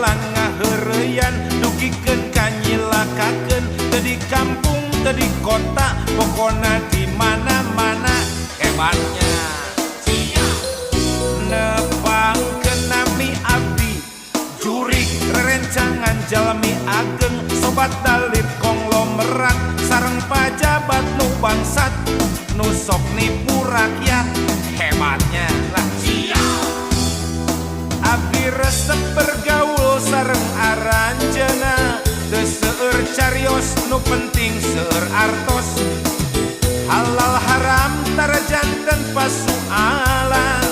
melang ngaheureyan dugikeun kanyilakakeun teu di kampung teu di kota pokona di mana-mana hebatnya nepangkeun nami abdi jurig rerencangan jalmi ageng sobat dalit konglomerat sareng pajabat nu bangsat nu sok nipu rakyat hebatnya lah abdi resep bergaul sareng aranjeuna teu seueur carios nu penting seueur artos halal haram tarajanten pasualan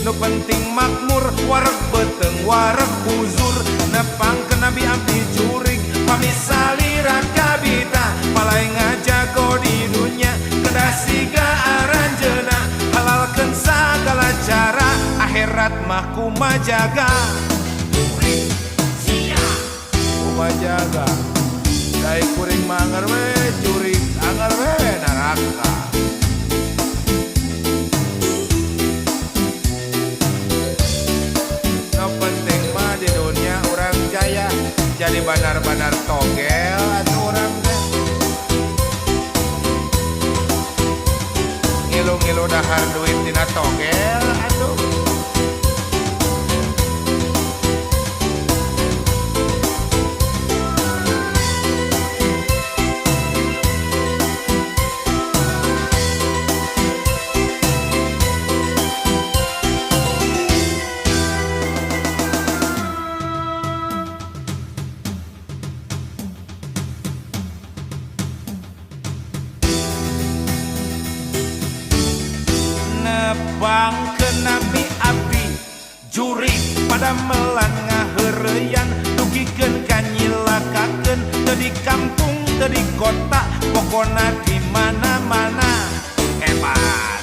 nu penting makmur wareg beteng wareg buzur nepangkeun nabi abdi jurig pamisalira kabita palai ngajago di dunya kedah siga aranjeuna halalkeun sagala cara akhirat mah kumajaga jurig sia kumajaga dai kuring mangar we jurig angar we neraka jadi banar-banar togel atuh urang teh ngilu-ngilu dahar duit tina togel atuh nepangkeun nabi abdi jurig pada melang ngaheureyan dugikeun kanyilakakeun teu di kampung teu di kota pokona di mana-mana hebat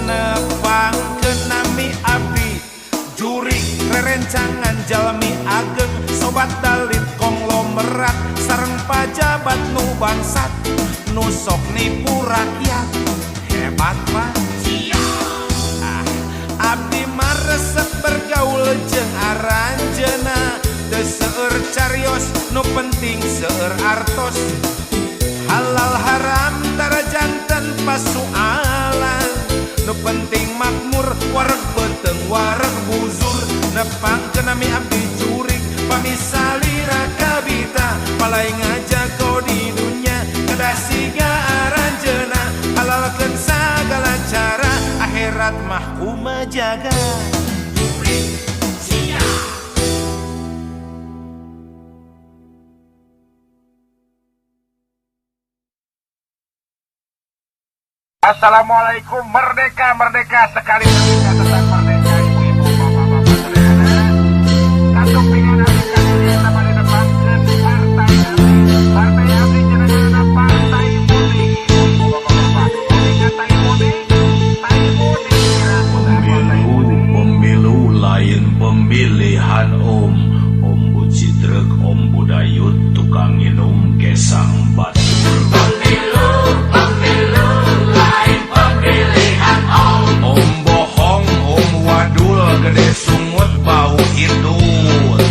nepangkeun nami abdi jurig rerencangan jalmi ageng sobat dalit konglomerat sareng pajabat nu bangsat nu sok nipu rakyat hebat mah abdi mah resep bergaul jeung aranjeuna teu seueur carios nu penting seueur artos halal haram tarajanten pasualan nu penting makmur wareg beteng wareg buzur nepangkeun nami abdi jurig pamisalira kabita palai ngajago di dunya kedah siga aranjeuna halalkeun sagala cara akhirat mah kumajaga jurig sia Assalamualaikum merdeka merdeka sekali merdeka tentang merdeka ibu-ibu bapak-bapak saudara kantung pingan abdi kalian nama di depan partai abdi jenengan partai mudi ibu bapak-bapak ingat tai mudi pemilu lain pemilihan om bucidreg om budayut tukang minum kesang batur pemilu lain pemilihan om bohong om wadul gede sungut bau hidul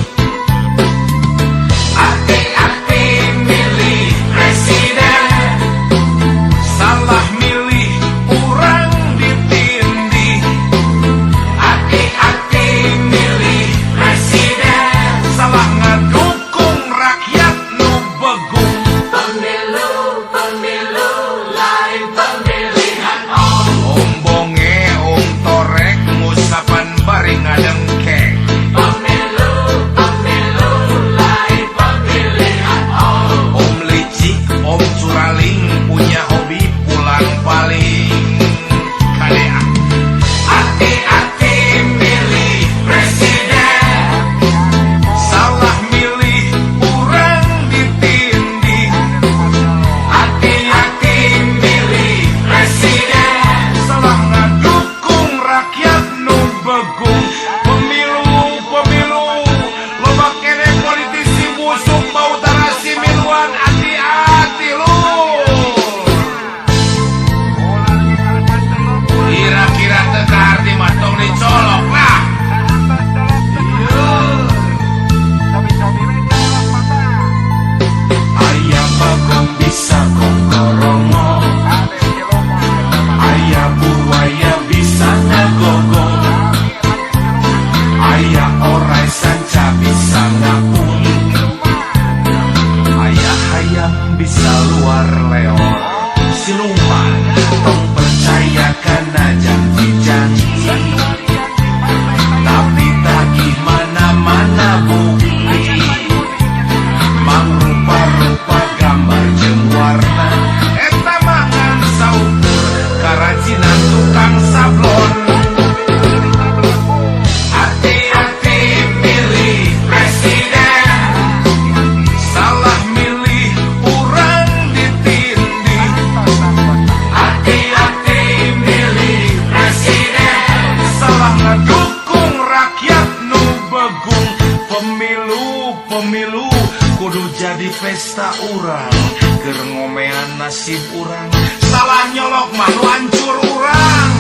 arti-arti milih presiden salah milih urang ditindih arti-arti milih presiden salah ngadukung rakyat nu begung pemilu bisa luar leor siluman tong percayakan aja janji tapi tak gimana-mana bukti mang rupa-rupa gambar jeung warna eta mangan saukur karajinan tukang sablon. Hati-hati milih presiden salah milih urang ditindih. Hati-hati milih presiden salah ngedukung rakyat nu begung. Pemilu kudu jadi pesta urang keur ngomean nasib urang salah nyolok mah nu hancur urang.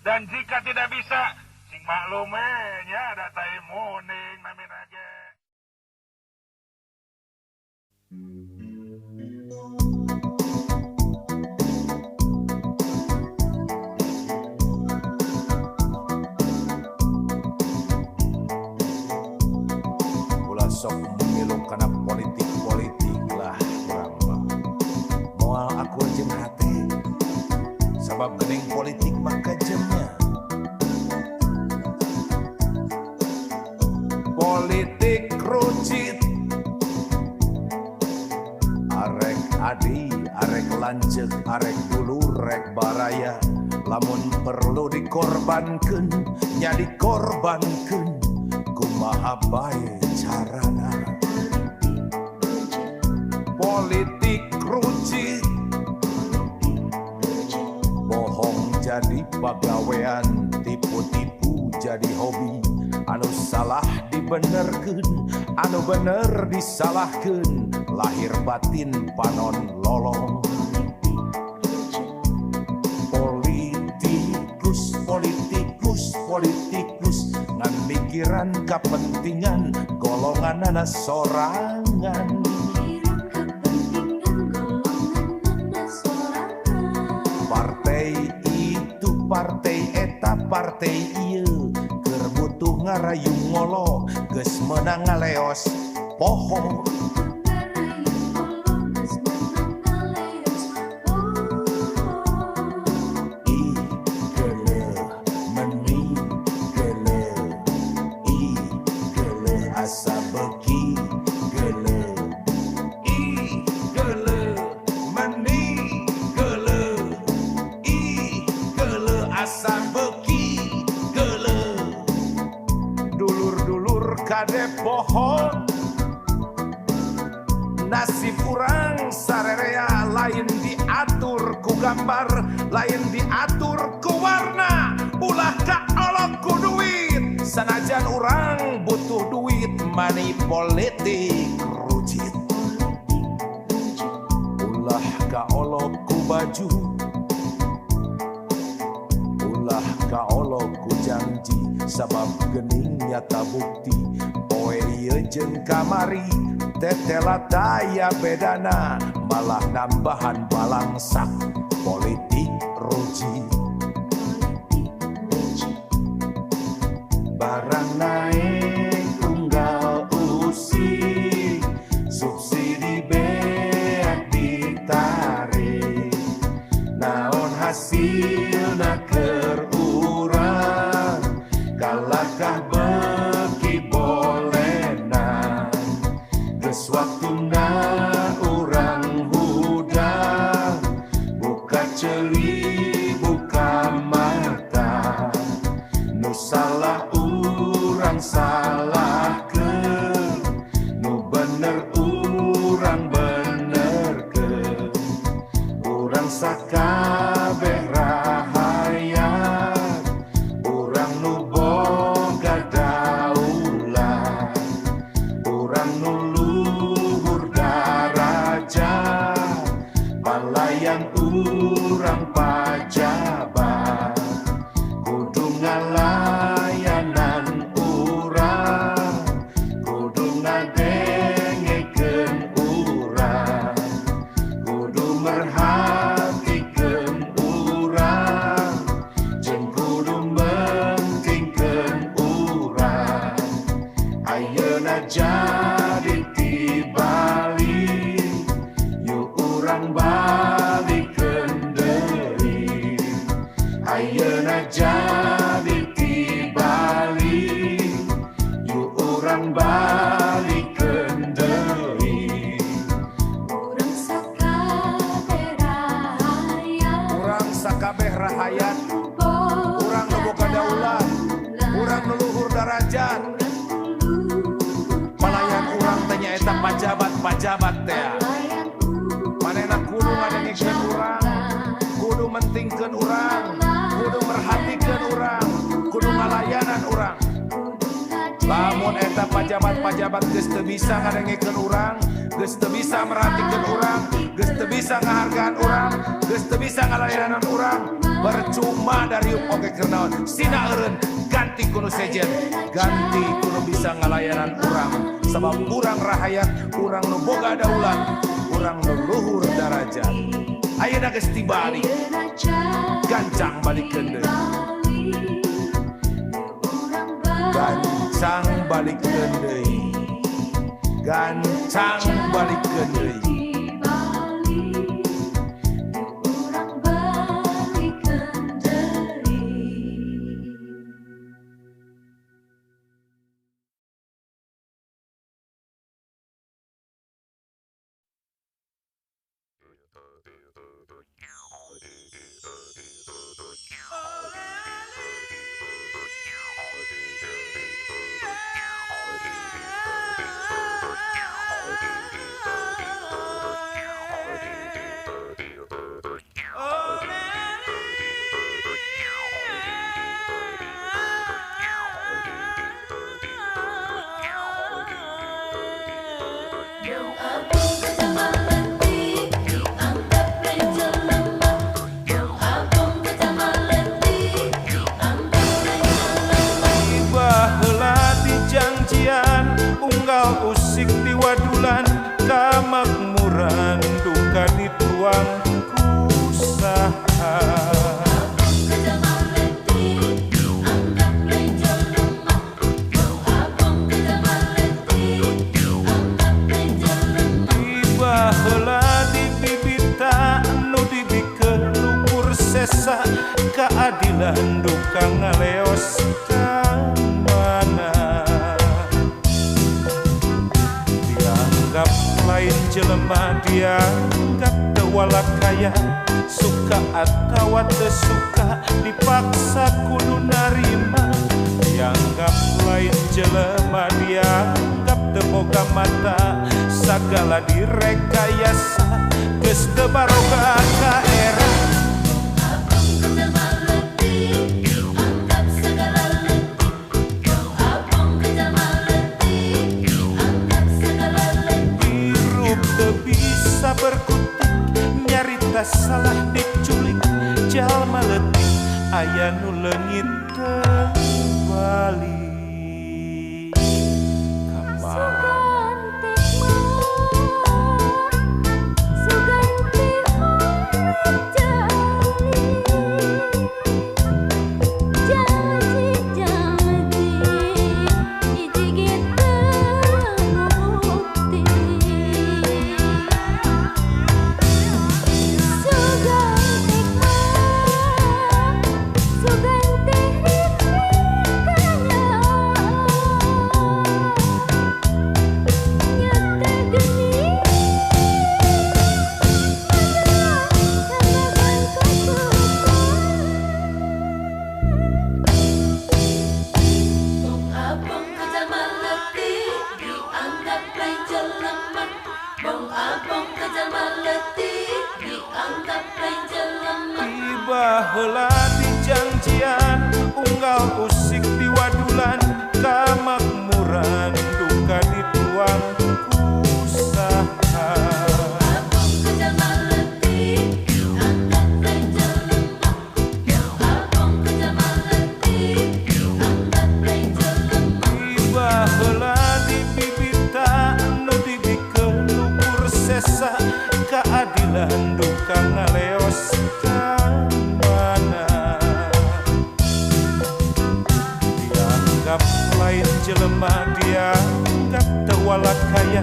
Dan jika tidak bisa, sing maklumnya datai muning namin aja. Ulah sok memilu karena politik lah urang moal aku jeung hati sabab gening politik maka jemnya politik rucit arek adi arek lanceuk arek dulur rek baraya lamun perlu dikorbankeun nya dikorbankeun kumaha bae carana politik rucit bohong jadi pagawean tipu-tipu jadi hobi anu salah dibenerkeun anu bener disalahkeun lahir batin panon lolong politikus ngan mikiran kepentingan golongan anak sorangan partai itu partai eta partai ieu keur butuh ngarayung ngolo geus meunang ngaleos poho asa beki gele meni gele asa beki gele dulur-dulur kade pohon nasib urang sarerea lain diatur ku gambar lain diatur ku warna ulah kaolok ku duit sanajan urang butuh duit money politik rujit kaolok ku baju, ulah kaolok ku janji, sabab geuning nyata bukti. Poe ieu jeung kamari tetela daya bedana, malah nambahan balangsak politik ruji. Barang naik tunggal usik, subsidi beak ditarik, naon hasilna keur urang, kalakah beki bolehna, geus waktuna urang hudang, buka ceuli buka mata, nu salah urang salahkeun, nu bener urang benerkeun, urang sakabeh rahayat, urang nu boga daulat, urang nu luhur darajat, palayan urang pajabat, kudu ngalayanan urang, kudu ngadengekeun urang, kudu merhatikeun urang, jeung kudu mentingkeun urang. Ayeuna jadi tibalik, yuk urang balikeun deui. Ayeuna jadi tibalik, yuk urang balikeun deui. Urang sakabeh rahayat, Urang sakabeh rahayat, urang nu boga daulat, urang nu luhur darajat, palayan urang teh nyaeta pajabat-pajabat teh. Manehna kudu ngadengikeun urang, kudu mentingkeun urang, kudu merhatikeun urang, kudu ngalayanan urang. Lamun eta pajabat-pajabat geus teu bisa ngadengikeun urang, geus teu bisa merhatikeun urang, geus teu bisa ngahargaan urang, geus teu bisa ngalayanan urang, percuma dariuk oge keur naon. Sina eureun ganti kudu sejen, ganti kudu bisa ngalayanan urang, sabab urang rahayat, urang nu boga daulat, urang nu luhur darajat. Ayeuna geus tibalik, gancang balikeun deui. Gancang balikeun deui, gancang balikeun deui. Usik di wadulan kamakmuran, duka dituang kusaha. Tiba heula di bibita nu dibikeun luhur sesa, keadilan duka ngaleos ka mana. Dianggap lain jelema, dianggap teu walakaya, suka atawa teu suka dipaksa kudu narima. Dianggap lain jelema, dianggap teu boga mata, sagala direkayasa geus teu baroga ka era. Berkutik nyari nyarita salah diculik jalma leutik aya nu leungit balik baheula di janjian unggal usik di wadulan kamakmuran duka dituang kusaha baheula di bibita nu dibikeun luhur sesa keadilan duka ngaleos lain jelema dia anggap tewalak kaya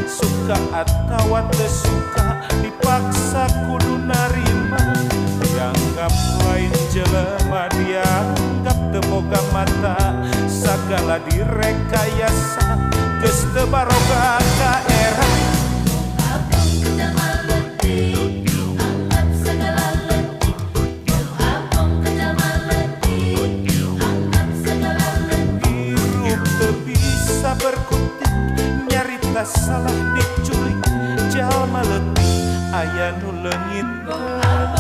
suka atawa teu suka dipaksa kudu narima dianggap lain jelema dia anggap teu boga mata sagala direkayasa geus teu baroga ka era berkutik nyarita salah diculik jalma leutik aya nu leungit balik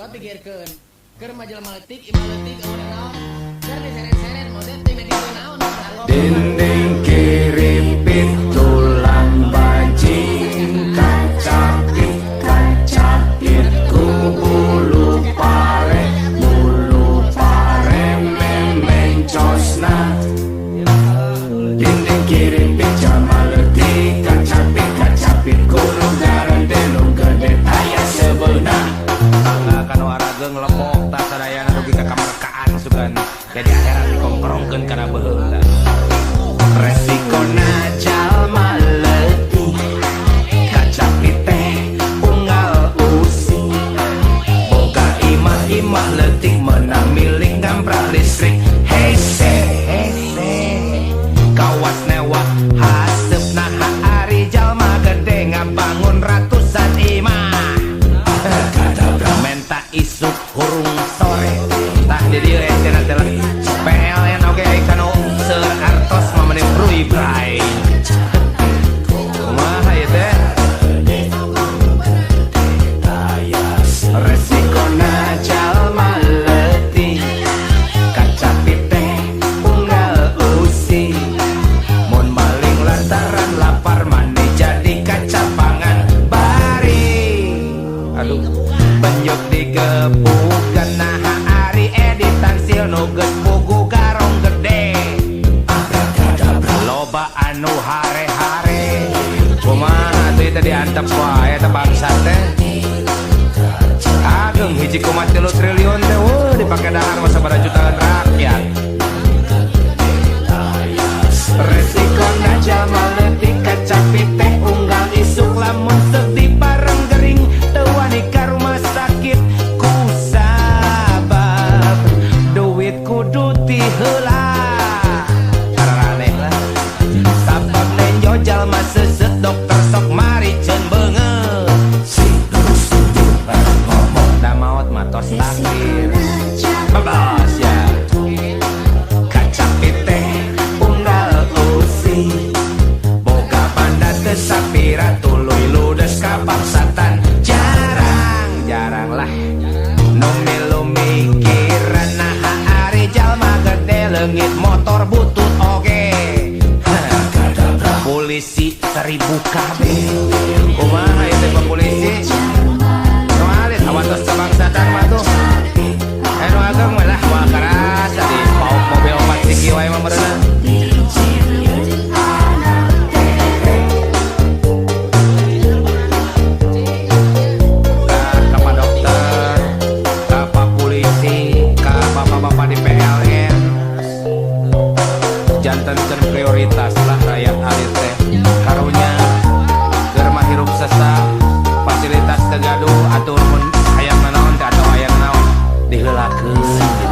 coba pikirkeun keur majalah maletik imaletik orang naon keur diseret-seret model ting di naon dinding kiri pitulang bajing kacapit ku bulu pare memencosna dinding kiri pit maletik kacapit kudu garante nu gede aya sebeuna kanu arageng lepok tak sadayana dugi ka kamarkaan sugan jadi akhirat dikongkrongkeun kana beheula resikona jalma leutik kacapit teh unggal usi boga imah leutik meunang milik gamprak listrik hese kawas newah haseupna hari jalma gede ngabangun ratusan imah isuk hurung sore tah jadi cenah teh PLN oge kanu seur artos mamane brui brai kumaha ieu teh resikona jalma leutik kacapit teh unggal usi mun maling lantaran lapar mane jadi kacapangan bari aduh penyuk digebukan naha ari editan sil nu geus pugu garong gede loba anu hare-hare. Kumaha tuh itu diantep wae teh bangsa teh. Ageng hiji 3 triliun teh dipake dahar masa pada jutaan rakyat. Resikona jalma leutik kacapi teh unggal isuk lamun sedih bareng gering teu wani ka rumah sakit ku sabab duit kudu ti heula. Aneh lah. Sabab nenjo jalma seuseut dokter sok mari ceun beungeut. Da maot mah tos takdir. Babas ya. Kacapi teh unggal usi boga banda teu sapira tuluy ludes ka bangsatan. Jarang lah nu milu mikiran naha ari jalma gede leungit motor butut oge. Polisi 1000 KB. Kumaha ieu teh polisi? Nu alit awatos bangsatan mah tuh. Nu ageng mah lah moal karas di pauk mobil 4 siki wae mah berenang. Ka pak dokter, ka pak polisi, ka bapak-bapak di PLN. Jantenkeun prioritas lah rakyat alit teh. Karunya keur mah hirup sesah, fasilitas teu gaduh atuh mun hayang nanaon teh atau hayang naon diheulakeun gitu.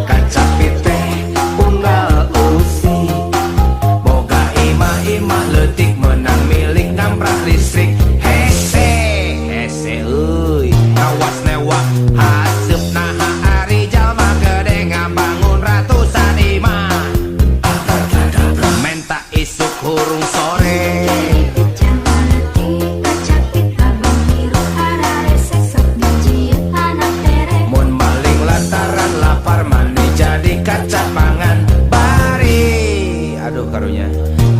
Kacapi teh unggal usi boga imah-imah leutik menang milik namprak listrik. Hese euy awas newak haseup naha ari jalma gede ngabangun ratusan imah. Menta isuk hurung sore mun maling lantaran lapar mani jadi kaca pangan bari. Aduh karunya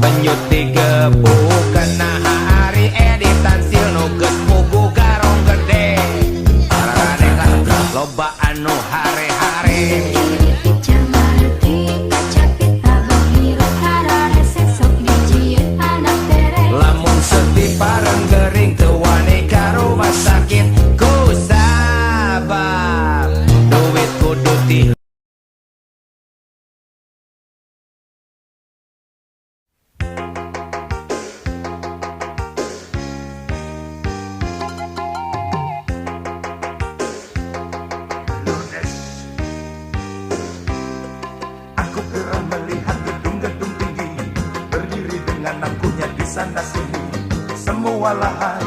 penyut digebukeun naha ari editan sil nu geus pugu garong gede. Arane lah loba anu hare-hare. Lamun sedih bareng gering teu wani ka rumah sakit ku sabab duit kudu ti. Aku geram melihat gedung-gedung tinggi berdiri dengan angkuhnya di sana sini. Semua lahan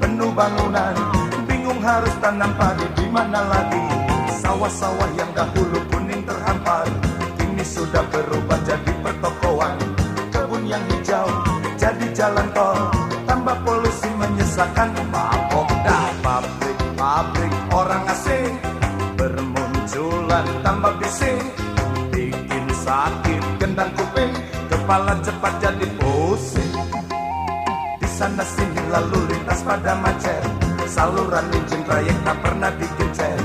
penuh bangunan, bingung harus tanam padi di mana lagi. Sawah-sawah yang dahulu kuning terhampar kini sudah berubah jadi pertokoan. Kebun yang hijau jadi jalan tol, tambah polusi menyesakan. Mabok dah pabrik orang asing bermunculan, tambah bising bikin sakit gendang kuping, kepala cepat jadi pusing. Di sana sini lalu lintas pada macet, saluran izin trayek tak pernah digencet.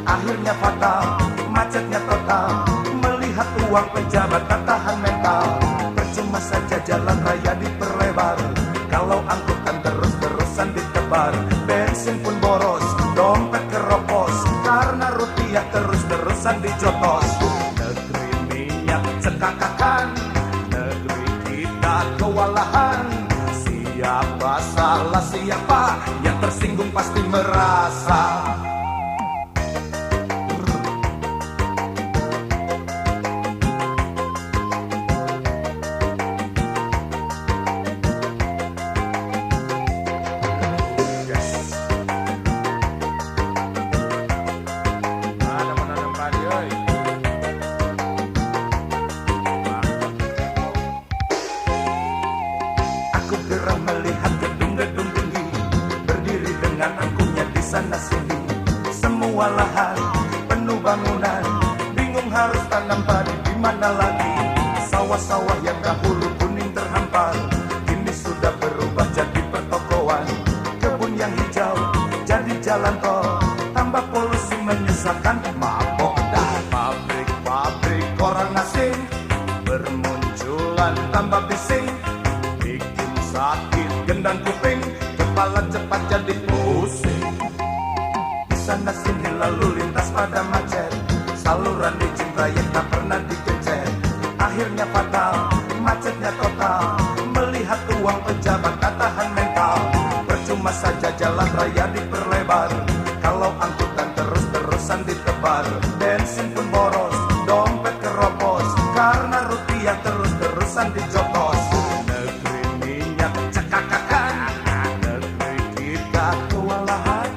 Akhirnya fatal, macetnya total, melihat uang pejabat tak tahan mental. Percuma saja jalan raya diperlebar, kalau angkutan terus-terusan ditebar. Bensin pun boros, dompet keropos, karena rupiah terus-terusan dijotos. Negeri minyak cekakakan, negeri kita kewalahan. Siapa salah siapa, yang tersinggung pasti merasa. Aku geram melihat gedung-gedung tinggi berdiri dengan angkuhnya di sana sini. Semua lahan penuh bangunan, bingung harus tanam padi di mana lagi. Sawah-sawah yang dahulu kuning terhampar kini sudah berubah jadi pertokoan. Kebun yang hijau jadi jalan tol, tambah polusi menyesakan. Mabok dah pabrik orang asing bulan tambah bising, bikin sakit gendang kuping, kepala cepat jadi pusing. Di sana sini lalu lintas pada macet, saluran di Cimbayek tak pernah dikecek. Akhirnya fatal, macetnya total, melihat uang pejabat tak tahan mental. Percuma saja jalan raya diperlebar, kalau angkutan terus-terusan ditebar. Bensin pun boros, dompet keropos, karena rupiah terus-terusan dijokos. Negeri minyak cekakakan, negeri kita kewalahan.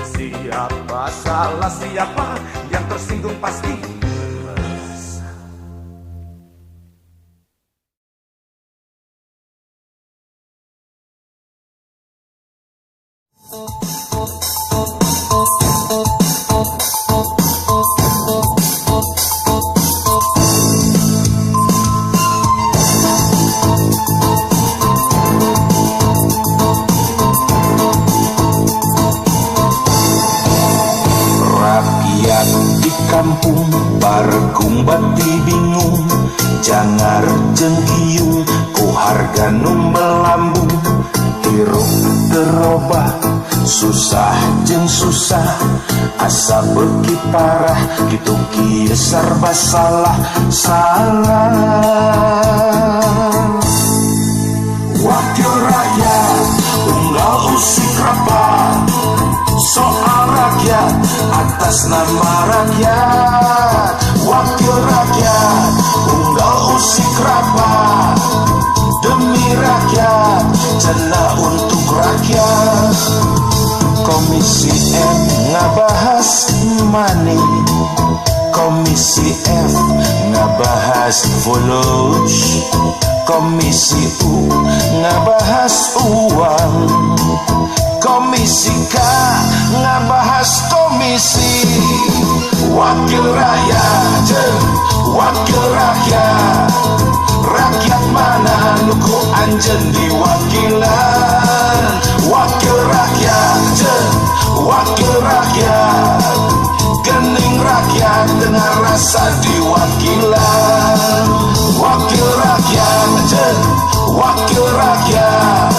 Siapa salah siapa, yang tersinggung pasti merasa. Rakyat di kampung bargumbat bingung, jangar jengkiung ku harga nu melambung. Hirup terobah susah jeng susah, asa beki parah gitu kieu sarba salah. Wakil rakyat unggal usik rapat, soal rakyat atas nama rakyat. Wakil rakyat unggal usik rapat, demi rakyat cenah untuk rakyat. Komisi M ngabahas money, Komisi F ngabahas volage, Komisi U ngabahas uang, Komisi K ngabahas komisi. Wakil rakyat jeung wakil rakyat, rakyat mana nuku anjeun diwakilan. Wakil rakyat jeung wakil rakyat, gening rakyat dengan rasa diwakilan. Wakil rakyat jeung wakil rakyat,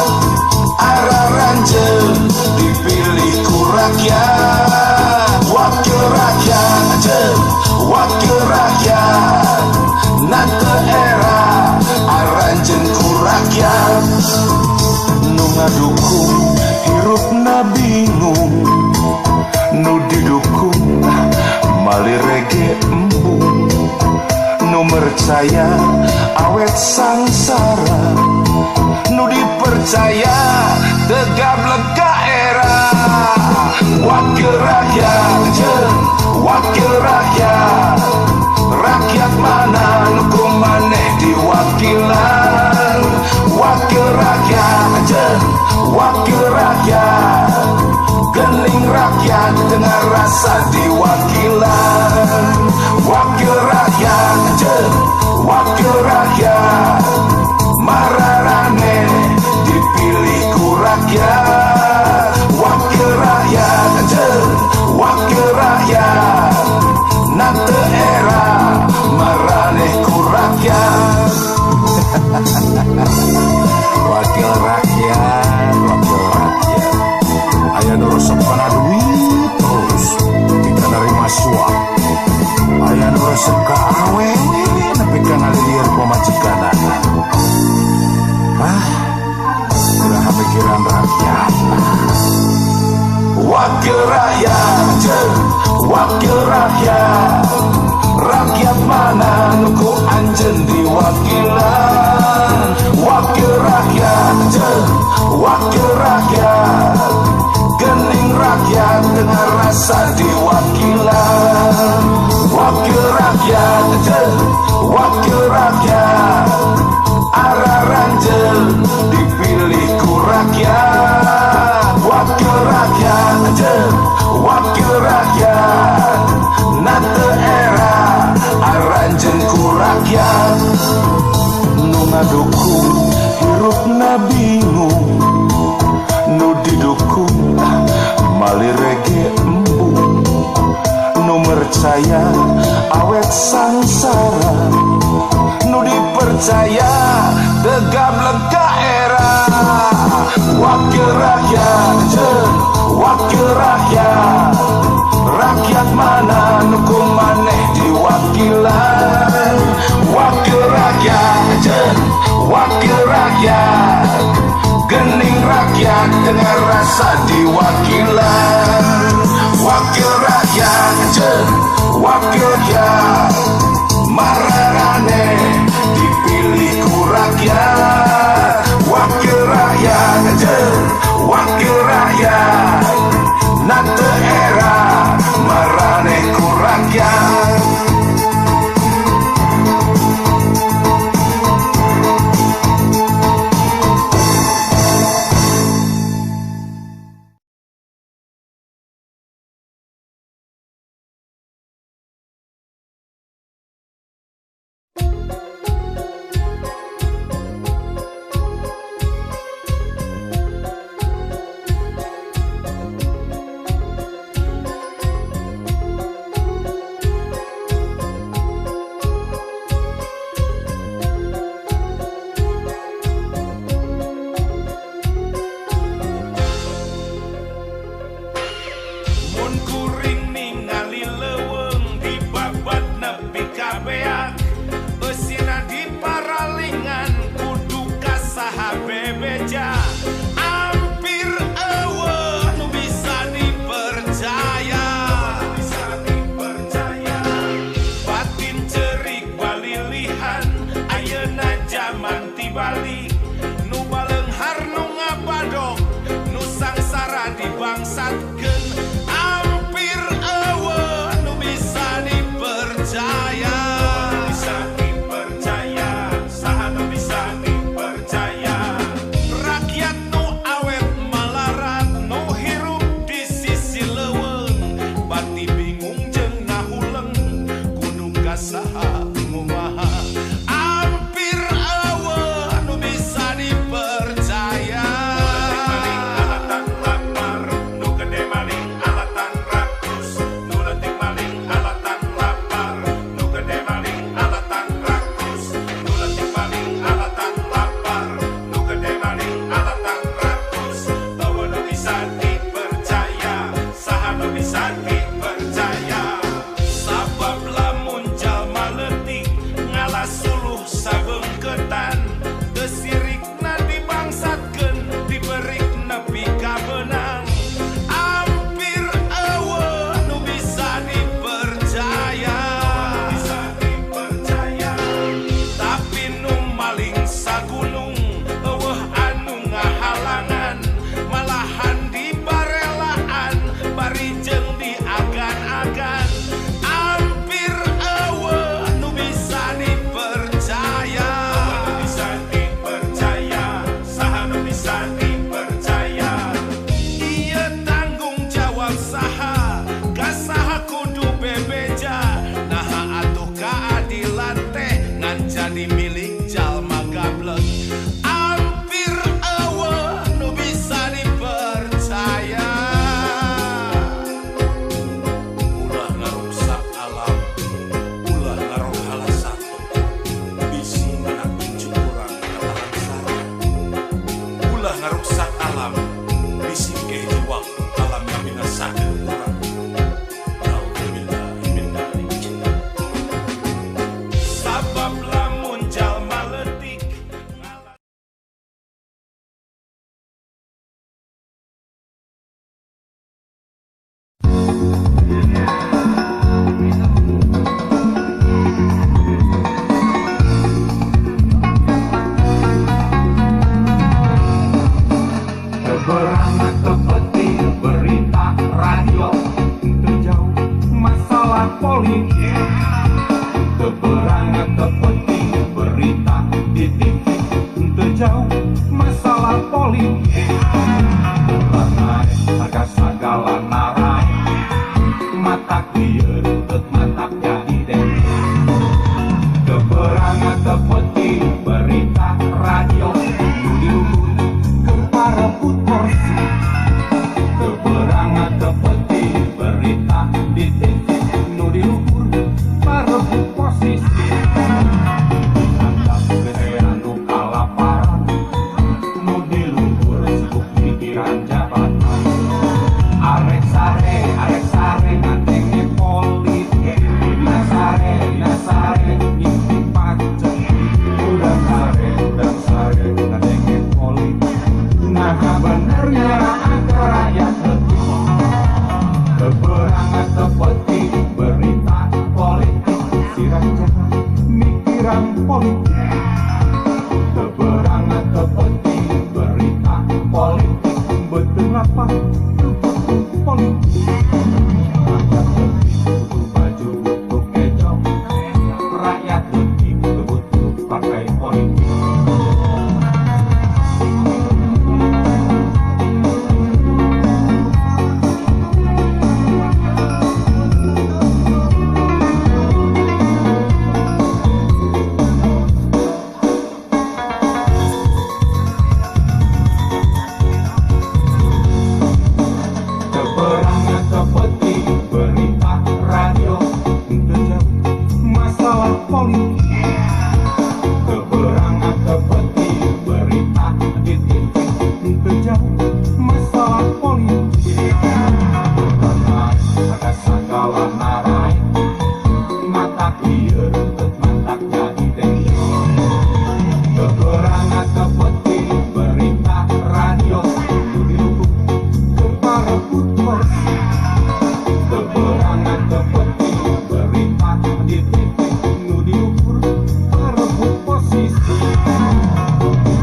araranjeun dipilih ku rakyat. Wakil rakyat jeung wakil rakyat, nate era aranjeun ku rakyat. Nu ngadukung hirupna bingung, nu didukung malirege embung. Nu percaya awet sangsara, nu dipercaya tegap lega era. Wakil rakyat jeung wakil rakyat, rakyat mana nu maneh diwakilan. Wakil rakyat jeung wakil rakyat, gening rakyat dengan rasa diwakilan. Wakil rakyat jeung wakil rakyat, mararane dipilih ku rakyat. Wakil rakyat jeung wakil rakyat, nate era marane ku rakyat. Wakil rakyat, wakil rakyat, aya nu resep kana duit terus kita nerima suap. Aya nu resep ka awewe nepi ka ngalilir pamajikanana. Kumaha pikiran rakyat. Wakil rakyat jeung wakil rakyat, rakyat mana nuku anjeun diwakilan. Wakil rakyat jeung wakil rakyat, gening rakyat dengan rasa diwakilan. Wakil rakyat jeung wakil rakyat, araranjeun dipilih ku rakyat. Wakil rakyat jeung wakil rakyat, nate era aranjeun ku rakyat. Nu ngadukung hirupna bingung, nu didukung malirege embung. Nu percaya awet sangsara, nu dipercaya percaya tegap lega era wakil rakyat wakil rakyat rakyat mana nukung maneh diwakilan wakil rakyat wakil rakyat gening rakyat dengan rasa diwakilan wakil rakyat wakil rakyat mararane dipilih ku rakyat wakil rakyat wakil rakyat nate era marane ku rakyat. lapar politik. Rakyat butuh baju, butuh kejo. Rakyat butuh partai politik. Keperangan seperti berita radio tentang masalah politik. Keperangan seperti berita di TV tentang masalah politik. Karena ada segala narai mata liar mata jadi tension. Keperangan seperti berita radio keperangan seperti berita di TV nu diukur parebut posisi.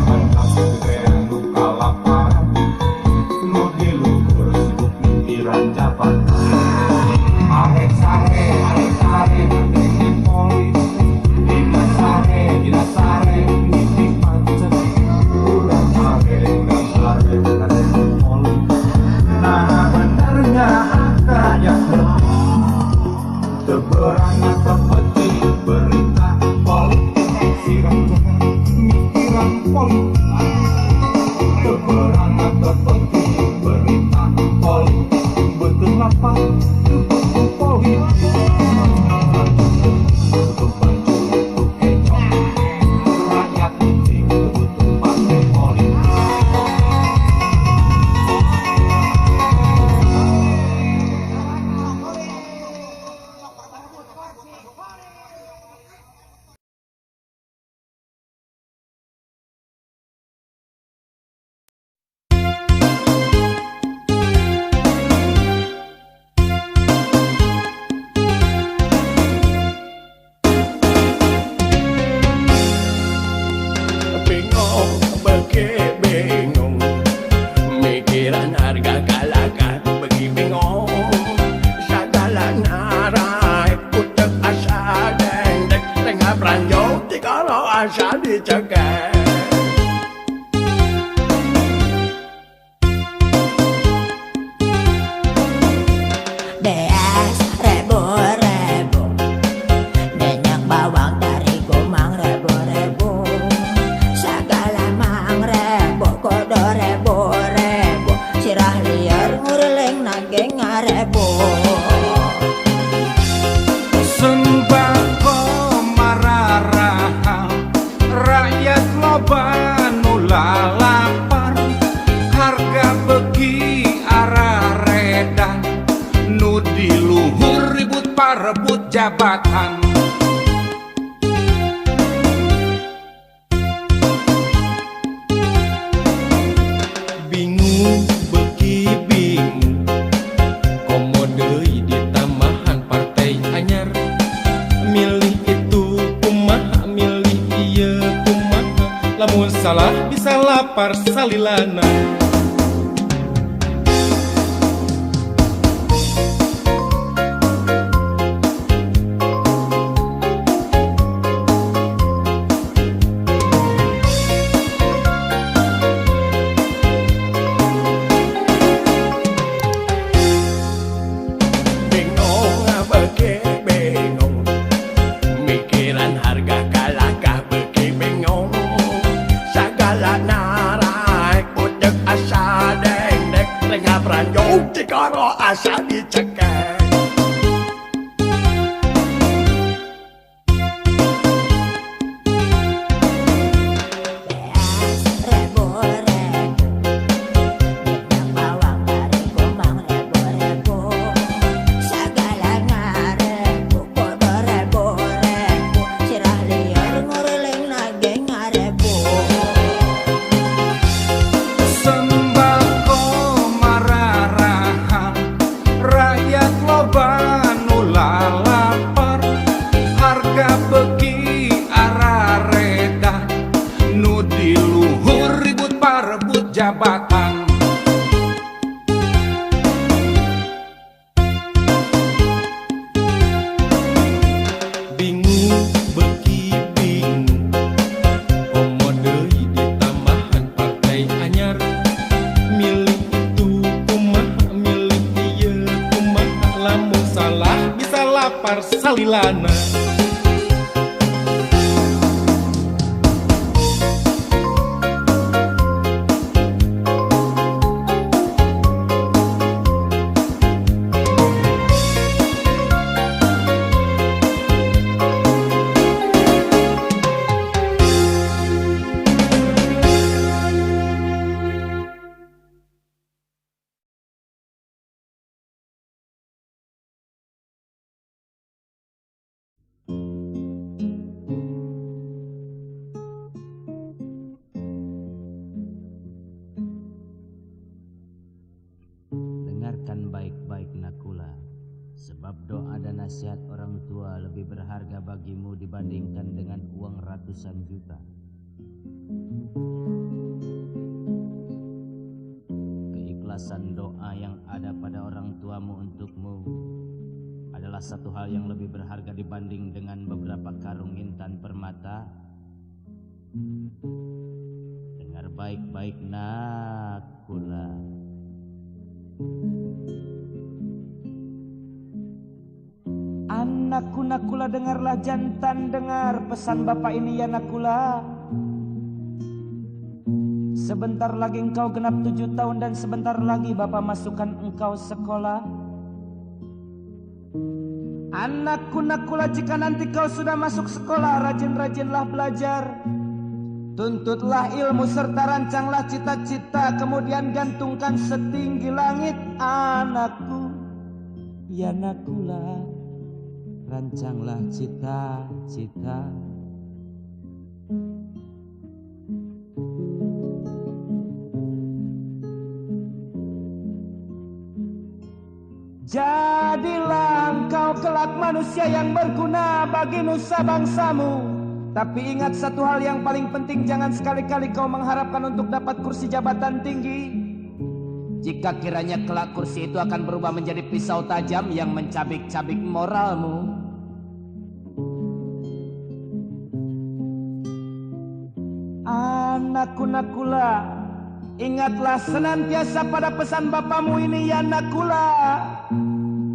Mantap gedean nu kalaparan nu diluhur sibuk mikiran jabatan. Arek sare di politik, dina sare di pancet. Urang sare di politik. Nah benarnya rakyat keperangan seperti berita politik. Siram-siram mikiran politik. Keperangan seperti berita politik. Betul apa? Betul politik. Betul baju, betul kejo. Rakyat butuh partai politik. Bingung, mikiran harga galakan bagi bingung. Segala narai putek asa dendek tengah peranjau kalau asa dicegah. Beas rebo-rebo, banyak bawang dari gomang rebo-rebo. Segala mang rebo, kodo rebo-rebo. Sirah liar ngurileng nageng ngarebo. Sembako mararaha, rakyat loba nu lapar. Harga beki araredan, nu diluhur ribut parebut jabatan. Bingung beki bingung, komo deui di tambahan partai anyar. Milih itu kumaha, milih ieu kumaha. Lamun salah bisa lapar salilana. Bingung beki bingung, mikiran harga galakah beki bingung. Segala narai putek asa dendek tengah peranjau cikaro asa dicegah. Beas rebo-rebo, banyak bawang dari gomang rebo-rebo. Segala ngarebo, kodo rebo-rebo. Sirah liar ngurileng nageng ngarebo. Sembako mararaha, rakyat loba nu lapar. Harga beki araredan, nu diluhur ribut parebut jabatan. salilana. Dengarkan baik-baik Nakula, sebab doa dan nasihat orang tua lebih berharga bagimu dibandingkan dengan uang ratusan juta. Keikhlasan doa yang ada pada orang tuamu untukmu adalah satu hal yang lebih berharga dibanding dengan beberapa karung intan permata. Dengar baik-baik Nakula. Anakku Nakula, dengarlah jantan, dengar pesan bapak ini ya Nakula. Sebentar lagi engkau genap 7 tahun dan sebentar lagi bapak masukkan engkau sekolah. Anakku Nakula, jika nanti kau sudah masuk sekolah, rajin-rajinlah belajar. Tuntutlah ilmu serta rancanglah cita-cita, kemudian gantungkan setinggi langit. Anakku ya Nakula, rancanglah cita-cita. Jadilah engkau kelak manusia yang berguna bagi nusa bangsamu. Tapi ingat satu hal yang paling penting, jangan sekali-kali kau mengharapkan untuk dapat kursi jabatan tinggi. Jika kiranya kelak kursi itu akan berubah menjadi pisau tajam yang mencabik-cabik moralmu. Anakku Nakula, ingatlah senantiasa pada pesan bapamu ini ya Nakula.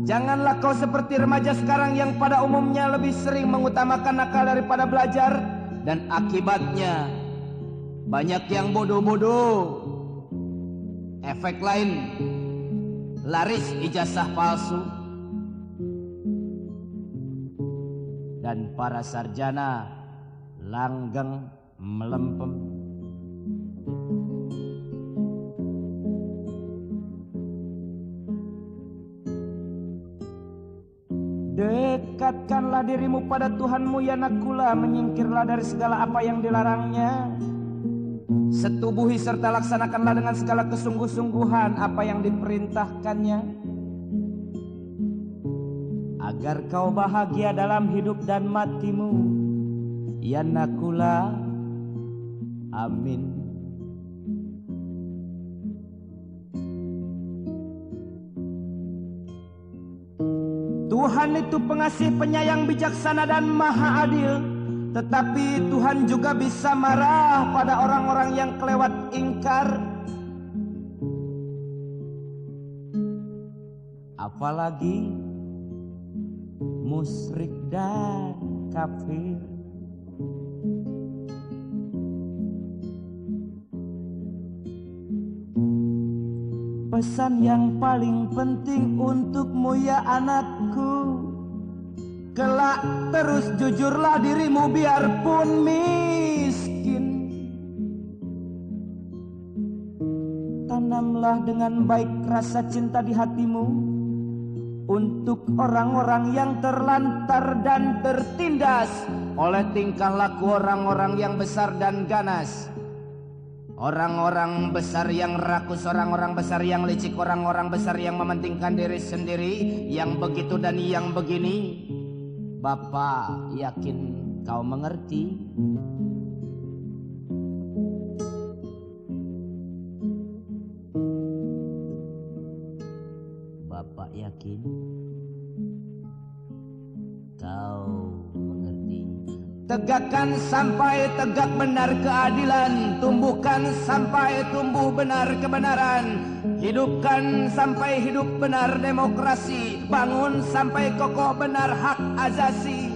Janganlah kau seperti remaja sekarang yang pada umumnya lebih sering mengutamakan nakal daripada belajar. Dan akibatnya banyak yang bodoh-bodoh. Efek lain, laris ijazah palsu. Dan para sarjana langgeng melempem. Dekatkanlah dirimu pada Tuhanmu ya Nakula, menyingkirlah dari segala apa yang dilarangnya. Setubuhi serta laksanakanlah dengan segala kesungguh-sungguhan apa yang diperintahkannya, agar kau bahagia dalam hidup dan matimu ya Nakula. Amin. Tuhan itu pengasih, penyayang, bijaksana dan maha adil. Tetapi Tuhan juga bisa marah pada orang-orang yang kelewat ingkar. Apalagi musyrik dan kafir. Pesan yang paling penting untukmu ya anakku, kelak terus jujurlah dirimu biarpun miskin. Tanamlah dengan baik rasa cinta di hatimu untuk orang-orang yang terlantar dan tertindas oleh tingkah laku orang-orang yang besar dan ganas. Orang-orang besar yang rakus, orang-orang besar yang licik, orang-orang besar yang mementingkan diri sendiri, yang begitu dan yang begini. Bapak yakin kau mengerti. Bapak yakin kau mengerti. Tegakkan sampai tegak benar keadilan, tumbuhkan sampai tumbuh benar kebenaran. Hidupkan sampai hidup benar demokrasi, bangun sampai kokoh benar hak azasi.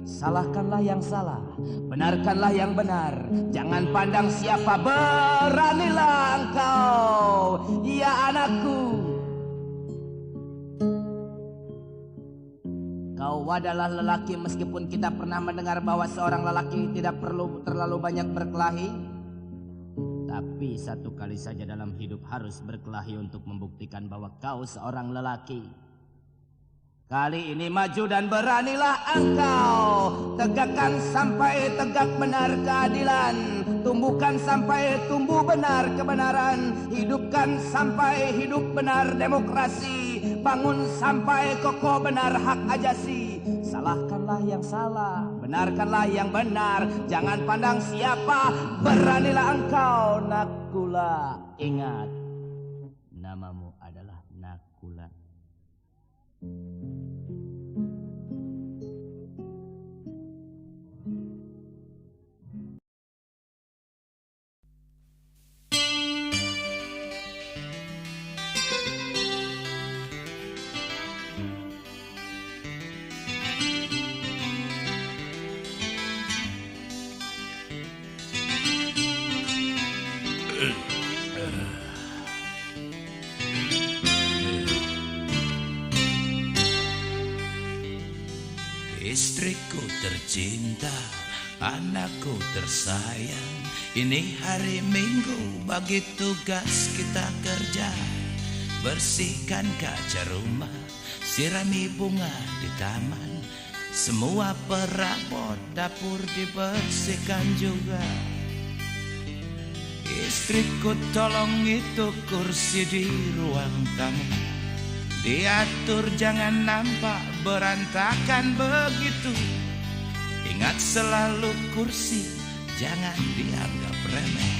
Salahkanlah yang salah, benarkanlah yang benar. Jangan pandang siapa, beranilah engkau, ya anakku. Kau adalah lelaki, meskipun kita pernah mendengar bahwa seorang lelaki tidak perlu terlalu banyak berkelahi. Tapi satu kali saja dalam hidup harus berkelahi untuk membuktikan bahwa kau seorang lelaki. Kali ini maju dan beranilah engkau. Tegakkan sampai tegak benar keadilan. Tumbuhkan sampai tumbuh benar kebenaran. Hidupkan sampai hidup benar demokrasi. Bangun sampai kokoh benar hak ajasi. Salahkanlah yang salah, benarkanlah yang benar. Jangan pandang siapa, beranilah engkau. Nakula, ingat, namamu adalah Nakula. Istriku tercinta, anakku tersayang, ini hari Minggu bagi tugas kita kerja. Bersihkan kaca rumah, sirami bunga di taman, semua perabot dapur dibersihkan juga. Istriku tolong itu kursi di ruang tamu, diatur jangan nampak berantakan begitu. Ingat selalu kursi jangan dianggap remeh,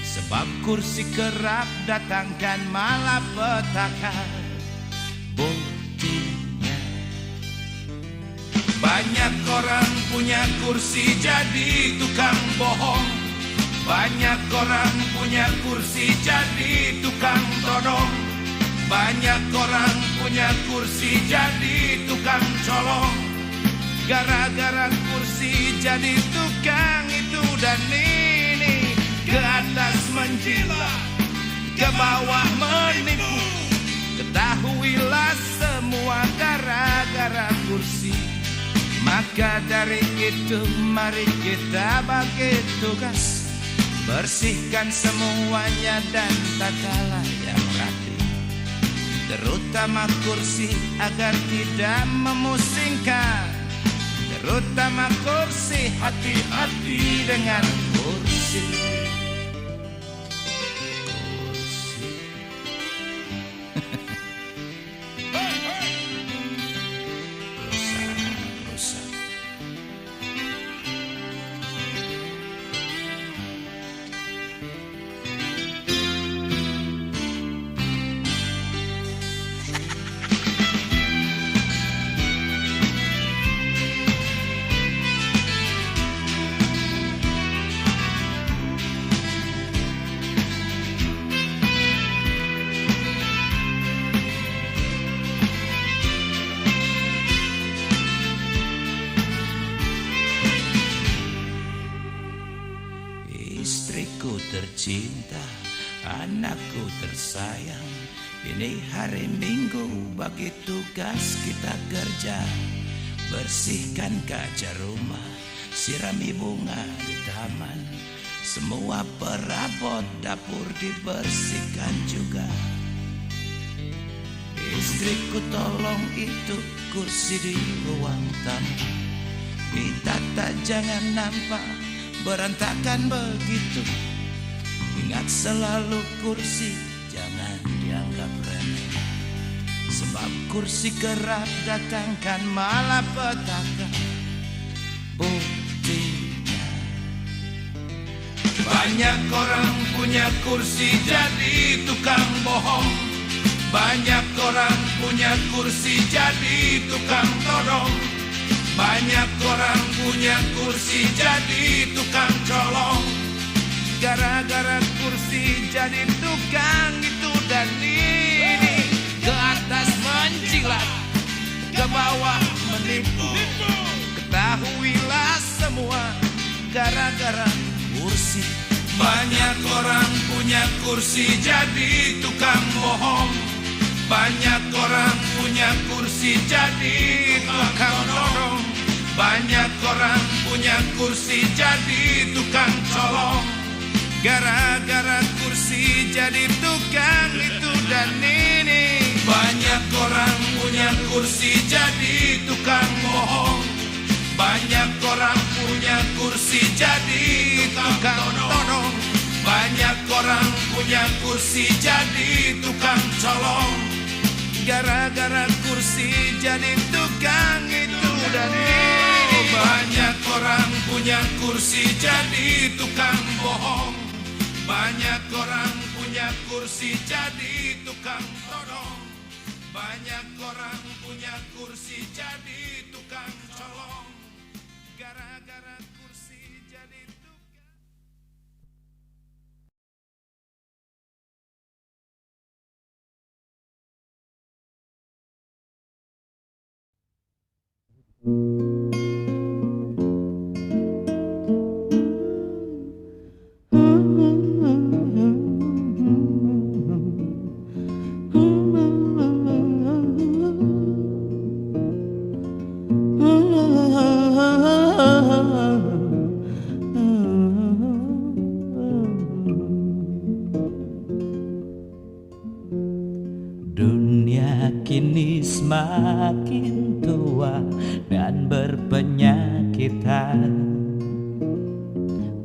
sebab kursi kerap datangkan malapetaka. Buktinya banyak orang punya kursi jadi tukang bohong. Banyak orang punya kursi jadi tukang todong. Banyak orang punya kursi jadi tukang colong. Gara-gara kursi jadi tukang itu dan ini, ke atas menjilat, ke bawah menipu. Ketahuilah semua gara-gara kursi. Maka dari itu mari kita bagi tugas, bersihkan semuanya dan tatalah yang rapi. Terutama kursi agar tidak memusingkan. Terutama kursi, hati-hati dengan kursi. Rusak. Istriku tercinta, anakku tersayang, ini hari Minggu bagi tugas kita kerja. Bersihkan kaca rumah, sirami bunga di taman, semua perabot dapur dibersihkan juga. Istriku tolong itu kursi di ruang tamu, ditata jangan nampak berantakan begitu. Ingat selalu kursi jangan dianggap remeh, sebab kursi kerap datangkan malapetaka. Buktinya banyak orang punya kursi jadi tukang bohong. Banyak orang punya kursi jadi tukang todong. Banyak orang punya kursi jadi tukang colong. Gara-gara kursi jadi tukang itu dan menipu. Ketahuilah semua gara-gara kursi. Banyak orang punya kursi jadi tukang bohong. Banyak orang punya kursi jadi tukang todong. Banyak orang punya kursi jadi tukang colong. Gara-gara kursi jadi tukang itu dan ini. Banyak orang punya kursi jadi tukang bohong. Banyak orang punya kursi jadi tukang todong. Banyak orang punya kursi jadi tukang colong. Gara-gara kursi jadi tukang itu dan ini. Banyak orang punya kursi jadi tukang bohong. Banyak orang punya kursi jadi tukang todong. Banyak orang punya kursi jadi tukang colong. Gara-gara kursi jadi tukang. Dunia kini semakin tua dan berpenyakitan.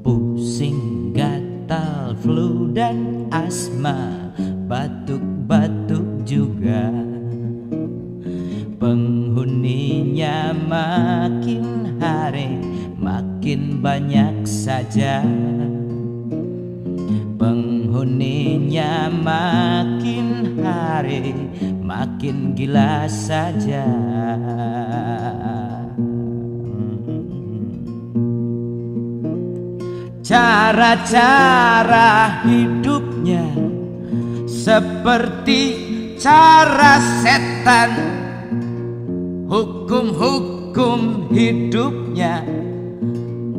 Pusing, gatal, flu dan asma, batuk-batuk juga. Penghuninya makin hari makin banyak saja. Penghuninya makin hari makin gila saja. Cara-cara hidupnya seperti cara setan. Hukum-hukum hidupnya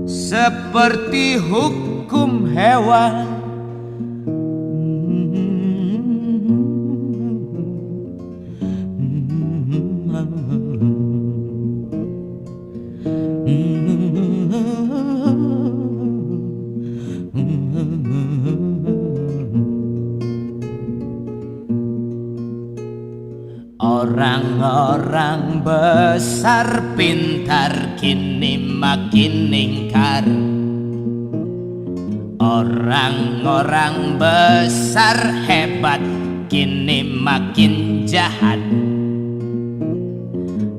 seperti hukum hewan. Orang-orang besar pintar kini makin ingkar. Orang-orang besar hebat kini makin jahat.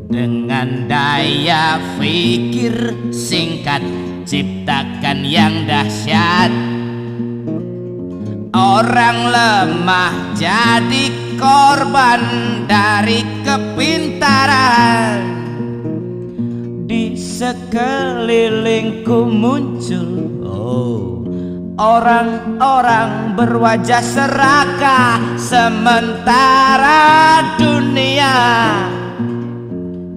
Dengan daya pikir singkat ciptakan yang dahsyat. Orang lemah jadi korban dari kepintaran. Di sekelilingku muncul orang-orang berwajah serakah. Sementara dunia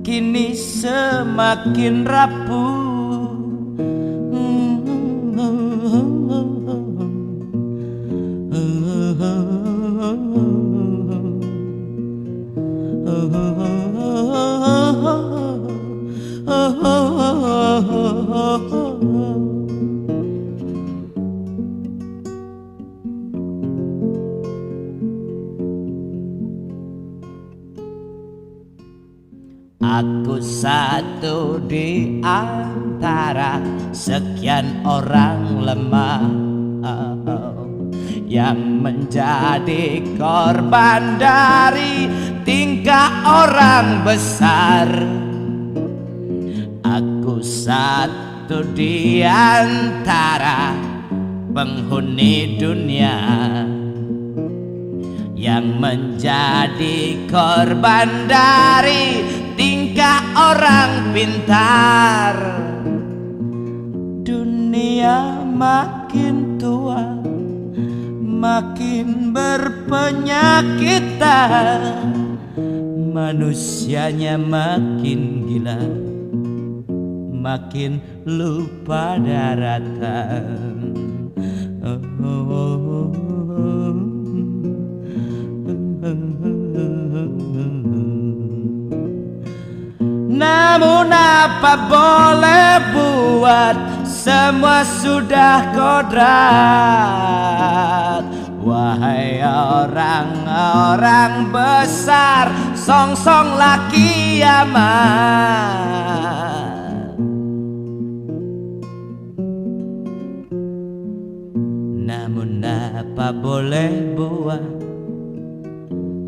kini semakin rapuh. Aku satu di antara sekian orang lemah yang menjadi korban dari tingkah orang besar. Aku satu di antara penghuni dunia yang menjadi korban dari tingkah orang pintar. Dunia makin tua, makin berpenyakitan, manusianya makin gila, makin lupa daratan. Namun apa boleh buat, semua sudah kodrat. Wahai orang-orang besar, songsonglah kiamat. Namun apa boleh buat,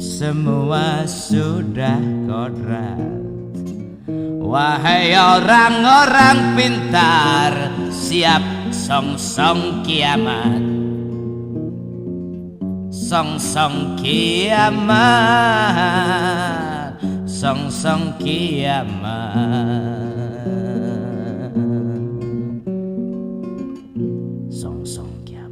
semua sudah kodrat. Wahai orang-orang pintar, siap songsong kiamat. Songsong kiamat, songsong kiamat, songsong kiamat.